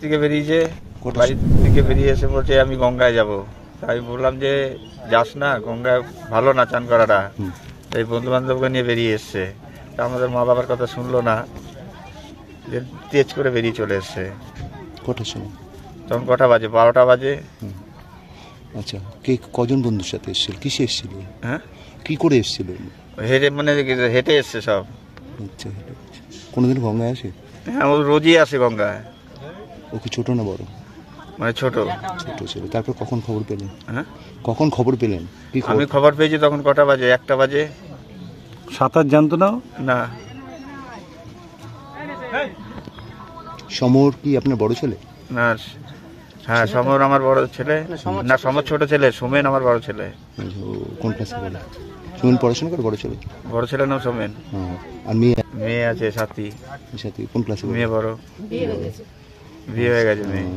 থেকে বেরিয়েছে, কটার বাড়ির থেকে বেরিয়ে এসে বলছে আমি গঙ্গায় যাব। আমি বললাম যে যাস না, গঙ্গায় ভালো না চান করাটা। এই বন্ধু বান্ধবকে নিয়ে বেরিয়ে এসছে, তা আমাদের মা বাবার কথা শুনলো না, যে তেজ করে বেরিয়ে চলে এসছে। কটার সময়? তখন কটা বাজে? 12টা বাজে। আচ্ছা, কে কজন বন্ধুর সাথে এসেছিল, কিসে এসেছিল, হ্যাঁ, কি করে এসেছিল? হেঁটে মানে হেঁটে এসছে সব। আচ্ছা, কোনোদিন গঙ্গায় আসে? হ্যাঁ, ও রোজই আসে গঙ্গায়। ও কি ছোট না বড়? মানে ছোট। ছোট ছিল। তারপর কখন খবর পেলেন? হ্যাঁ, কখন খবর পেলেন? কি আমি খবর পেয়েছি তখন কটা বাজে? 1টা বাজে। সাঁতার জানতো না? না। সমর কি আপনার বড় ছেলে? না, হ্যাঁ, সমর আমার বড় ছেলে। না, সমর ছোট ছেলে, সোমেন আমার বড় ছেলে। ও কোন ক্লাসে পড়ে? সুমন পড়াশোনা করে? বড় ছেলে? বড় ছেলে নাম সোমেন। আর মেয়ে? মেয়ে আছে সাথী। সাথে কোন ক্লাসে? মেয়ে বড়, বিয়ে হয়ে গেছে মেয়ে।